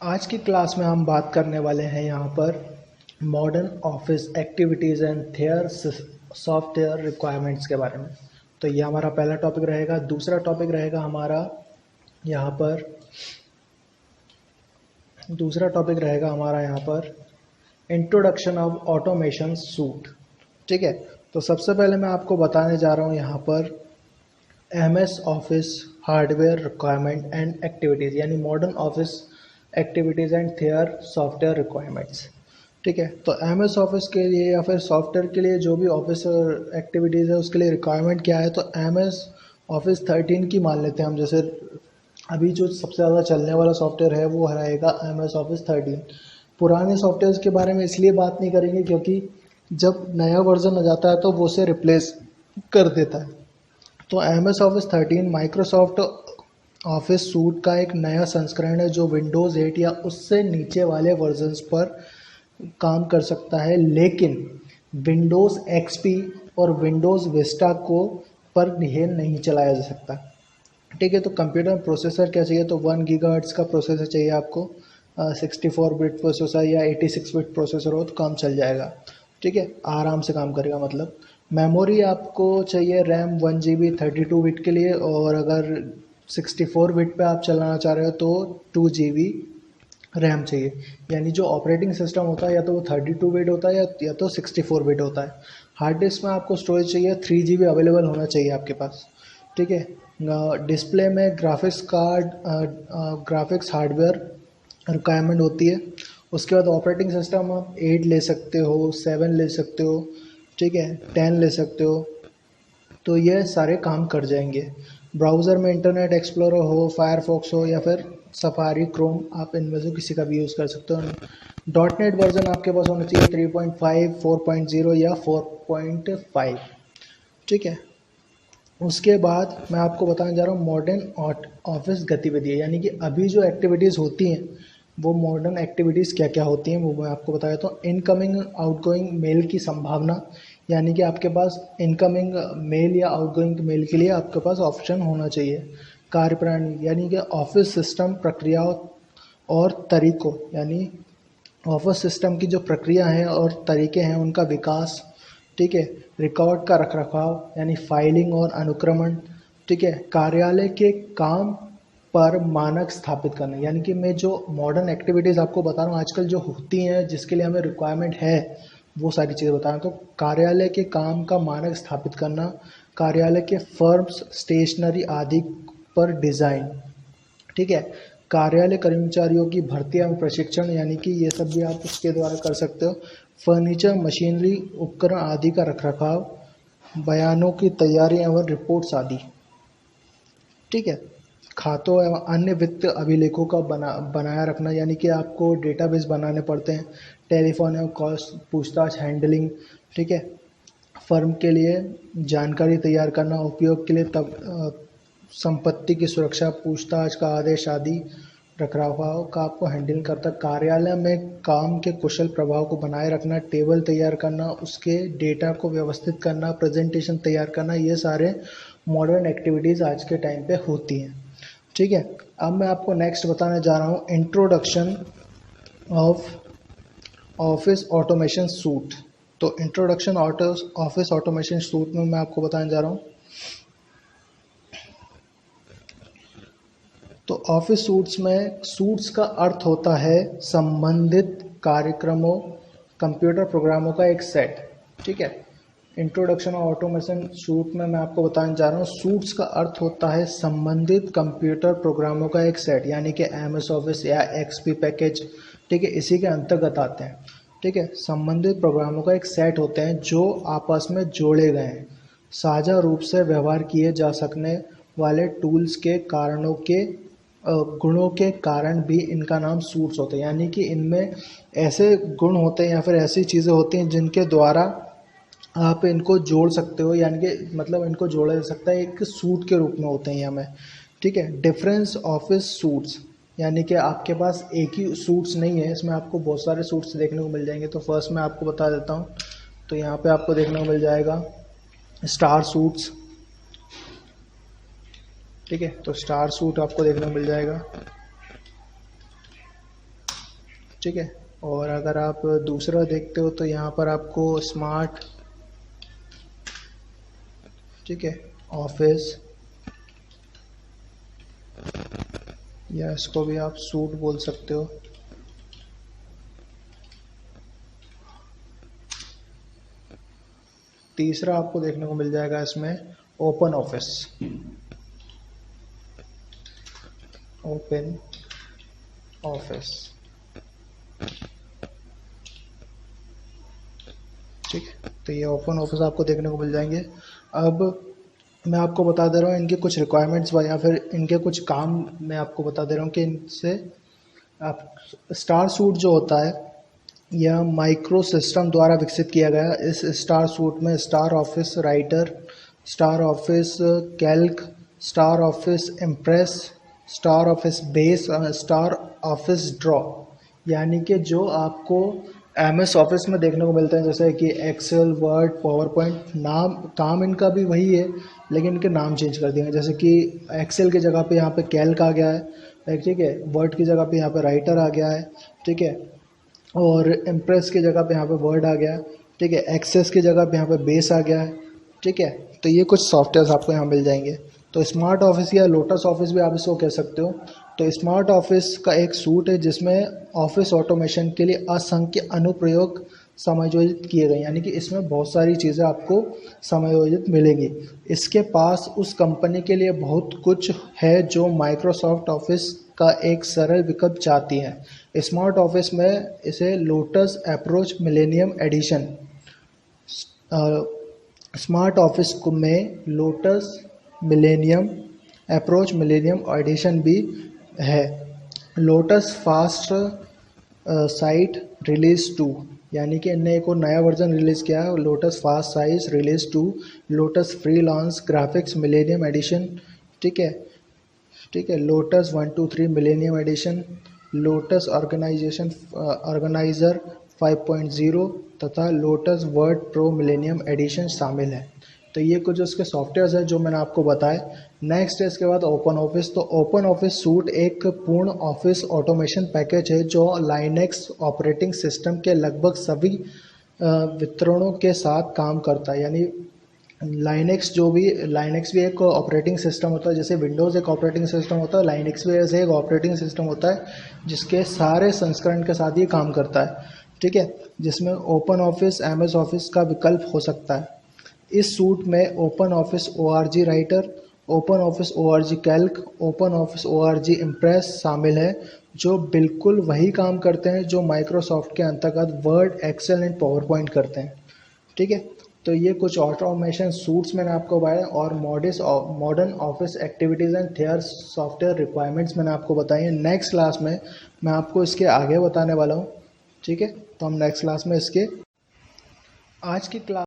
आज की क्लास में हम बात करने वाले हैं यहाँ पर modern office activities and their software requirements के बारे में। तो ये हमारा पहला टॉपिक रहेगा। दूसरा टॉपिक रहेगा हमारा यहाँ पर इंट्रोडक्शन ऑफ ऑटोमेशन सूट। ठीक है, तो सबसे पहले मैं आपको बताने जा रहा हूँ यहाँ पर MS office hardware requirement and activities, यानी modern office activities and their software requirements. ठीक है, तो MS ऑफिस के लिए या फिर सॉफ्टवेयर के लिए जो भी ऑफिस एक्टिविटीज़ है उसके लिए रिक्वायरमेंट क्या है, तो MS ऑफिस 13 की मान लेते हैं हम। जैसे अभी जो सबसे ज़्यादा चलने वाला सॉफ्टवेयर है वो रहेगा MS ऑफिस 13। पुराने सॉफ्टवेयर के बारे में इसलिए बात नहीं करेंगे क्योंकि जब नया वर्जन आ जाता है तो वो उसे रिप्लेस कर देता है। तो MS office 13 Microsoft office suit का एक नया संस्करण है जो विंडोज़ 8 या उससे नीचे वाले वर्जन्स पर काम कर सकता है, लेकिन विंडोज़ XP और विंडोज़ विस्टा को पर यह नहीं चलाया जा सकता। ठीक है, तो कंप्यूटर प्रोसेसर क्या चाहिए, तो 1 गीगाहर्ट्ज़ का प्रोसेसर चाहिए आपको। 64 बिट प्रोसेसर या 86 बिट प्रोसेसर हो तो काम चल जाएगा। ठीक है, आराम से काम करेगा। मतलब मेमोरी आपको चाहिए रैम 1 GB 32 बिट के लिए, और अगर 64 बिट पे आप चलाना चाह रहे हो तो 2 GB रैम चाहिए। यानी जो ऑपरेटिंग सिस्टम होता है या तो वो 32 बिट होता है या तो 64 बिट होता है। हार्ड डिस्क में आपको स्टोरेज चाहिए 3 GB अवेलेबल होना चाहिए आपके पास। ठीक है, डिस्प्ले में graphics card, graphics hardware requirement होती है। उसके बाद ऑपरेटिंग सिस्टम आप 8 ले सकते हो, 7 ले सकते हो, ठीक है, 10 ले सकते हो, तो ये सारे काम कर जाएंगे। ब्राउज़र में इंटरनेट एक्सप्लोरर हो, फायरफॉक्स हो या फिर सफारी, क्रोम, आप इनमें से किसी का भी यूज़ कर सकते हो। डॉट नेट वर्जन आपके पास होना चाहिए 3.5, 4.0 या 4.5। ठीक है, उसके बाद मैं आपको बताने जा रहा हूँ मॉडर्न ऑफिस गतिविधि, यानी कि अभी जो एक्टिविटीज़ होती हैं वो मॉडर्न एक्टिविटीज़ क्या क्या होती हैं वो मैं आपको बता देता हूँ। इनकमिंग आउटगोइंग मेल की संभावना, यानी कि आपके पास इनकमिंग मेल या आउटगोइंग मेल के लिए आपके पास ऑप्शन होना चाहिए। कार्यप्रणाली, यानी कि ऑफिस सिस्टम प्रक्रियाओं और तरीकों, यानी ऑफिस सिस्टम की जो प्रक्रिया हैं और तरीके हैं उनका विकास। ठीक है, रिकॉर्ड का रखरखाव यानी फाइलिंग और अनुक्रमण। ठीक है, कार्यालय के काम पर मानक स्थापित करना, यानी कि मैं जो मॉडर्न एक्टिविटीज़ आपको बता रहा हूँ आजकल जो होती हैं जिसके लिए हमें रिक्वायरमेंट है वो सारी चीज़ें बता रहा हूँ। तो कार्यालय के काम का मानक स्थापित करना, कार्यालय के फर्म्स, स्टेशनरी आदि पर डिज़ाइन। ठीक है, कार्यालय कर्मचारियों की भर्ती एवं प्रशिक्षण, यानी कि ये सब भी आप उसके द्वारा कर सकते हो। फर्नीचर, मशीनरी, उपकरण आदि का रखरखाव, बयानों की तैयारी एवं रिपोर्ट्स आदि। ठीक है, खातों एवं अन्य वित्त अभिलेखों का बनाया रखना, यानी कि आपको डेटाबेस बनाने पड़ते हैं। टेलीफोन एवं कॉस्ट पूछताछ हैंडलिंग। ठीक है, फर्म के लिए जानकारी तैयार करना, उपयोग के लिए तब संपत्ति की सुरक्षा, पूछताछ का आदेश आदि रखरखाव का आपको हैंडल करता। कार्यालय में काम के कुशल प्रभाव को बनाए रखना, टेबल तैयार करना, उसके डेटा को व्यवस्थित करना, प्रेजेंटेशन तैयार करना, ये सारे मॉडर्न एक्टिविटीज़ आज के टाइम पे होती हैं। ठीक है, अब मैं आपको नेक्स्ट बताने जा रहा हूँ introduction of office automation suit. तो इंट्रोडक्शन ऑफिस ऑटोमेशन सूट में मैं आपको बताने जा रहा हूँ। तो ऑफिस सूट्स में सूट्स का अर्थ होता है संबंधित कार्यक्रमों, कंप्यूटर प्रोग्रामों का एक सेट। ठीक है, इंट्रोडक्शन ऑफ ऑटोमेशन सूट में मैं आपको बताने जा रहा हूँ सूट्स का अर्थ होता है संबंधित कंप्यूटर प्रोग्रामों का एक सेट, यानी कि MS ऑफिस या XP पैकेज। ठीक है, इसी के अंतर्गत आते हैं। ठीक है, संबंधित प्रोग्रामों का एक सेट होते हैं जो आपस में जोड़े गए हैं, साझा रूप से व्यवहार किए जा सकने वाले टूल्स के कारणों के गुणों के कारण भी इनका नाम सूट्स होते हैं। यानी कि इनमें ऐसे गुण होते हैं या फिर ऐसी चीज़ें होती हैं जिनके द्वारा आप इनको जोड़ सकते हो, यानी कि मतलब इनको जोड़ा जा सकता है, एक सूट के रूप में होते हैं ये हमें। ठीक है, डिफरेंस ऑफिस सूट्स, यानी कि आपके पास एक ही सूट्स नहीं है, इसमें आपको बहुत सारे सूट्स देखने को मिल जाएंगे। तो फर्स्ट मैं आपको बता देता हूँ। तो यहाँ पे आपको देखने को मिल जाएगा स्टार सूट्स। ठीक है, तो स्टार सूट आपको देखने को मिल जाएगा। ठीक है। और अगर आप दूसरा देखते हो तो यहाँ पर आपको स्मार्ट, ठीक है, ऑफिस, या इसको भी आप सूट बोल सकते हो। तीसरा आपको देखने को मिल जाएगा इसमें ओपन ऑफिस, ओपन ऑफिस, ठीक है। तो ये ओपन ऑफिस आपको देखने को मिल जाएंगे। अब मैं आपको बता दे रहा हूँ इनके कुछ रिक्वायरमेंट्स या फिर इनके कुछ काम मैं आपको बता दे रहा हूँ कि इनसे आप, स्टार सूट जो होता है यह माइक्रो सिस्टम द्वारा विकसित किया गया। इस स्टार सूट में star office writer, star office Calc, star office impress, star office base, star office draw, यानी कि जो आपको एमएस ऑफिस में देखने को मिलते हैं, जैसे कि एक्सेल, वर्ड, पावर पॉइंट, नाम काम इनका भी वही है लेकिन इनके नाम चेंज कर दिए हैं। जैसे कि एक्सेल की जगह पे यहाँ पे कैल्क आ गया है, ठीक है। वर्ड की जगह पे यहाँ पे राइटर आ गया है, ठीक है। और इम्प्रेस की जगह पे यहाँ पे वर्ड आ गया है, ठीक है। एक्सेस की जगह पे यहाँ पे बेस आ गया है, ठीक है। तो ये कुछ सॉफ्टवेयर्स आपको यहाँ मिल जाएंगे। तो स्मार्ट ऑफिस या लोटस ऑफिस भी आप इसको कह सकते हो। तो स्मार्ट ऑफिस का एक सूट है जिसमें ऑफिस ऑटोमेशन के लिए असंख्य अनुप्रयोग समायोजित किए गए, यानी कि इसमें बहुत सारी चीज़ें आपको समायोजित मिलेंगी। इसके पास उस कंपनी के लिए बहुत कुछ है जो माइक्रोसॉफ्ट ऑफिस का एक सरल विकल्प चाहती है। स्मार्ट ऑफिस में इसे Lotus approach millennium edition, smart office में Lotus millennium approach millennium edition भी है। लोटस फास्ट साइट रिलीज 2, यानी कि इनने एक और नया वर्जन रिलीज़ किया है, Lotus fast size release 2, Lotus freelance graphics millennium edition, ठीक है, ठीक है। Lotus 123 millennium edition, Lotus organiser 5.0 तथा Lotus word pro millennium edition शामिल है। तो ये कुछ उसके सॉफ्टवेयर्स हैं जो मैंने आपको बताए। नेक्स्ट है इसके बाद ओपन ऑफिस। तो ओपन ऑफिस सूट एक पूर्ण ऑफिस ऑटोमेशन पैकेज है जो लाइनेक्स ऑपरेटिंग सिस्टम के लगभग सभी वितरणों के साथ काम करता है। यानी लाइनेक्स भी एक ऑपरेटिंग सिस्टम होता है, जैसे विंडोज़ एक ऑपरेटिंग सिस्टम होता है, लाइनेक्स भी ऐसे एक ऑपरेटिंग सिस्टम होता है जिसके सारे संस्करण के साथ ये काम करता है, ठीक है। जिसमें ओपन ऑफिस एमएस ऑफिस का विकल्प हो सकता है। इस सूट में open office ORG writer, open office ORG calc, open office ORG impress शामिल है, जो बिल्कुल वही काम करते हैं जो माइक्रोसॉफ्ट के अंतर्गत Word, Excel and PowerPoint करते हैं, ठीक है। तो ये कुछ ऑटोमेशन सूट्स मैंने आपको बताए और modern office activities and there software requirements मैंने आपको बताई हैं। नेक्स्ट क्लास में मैं आपको इसके आगे बताने वाला हूँ, ठीक है। तो हम नेक्स्ट क्लास में इसके आज की क्लास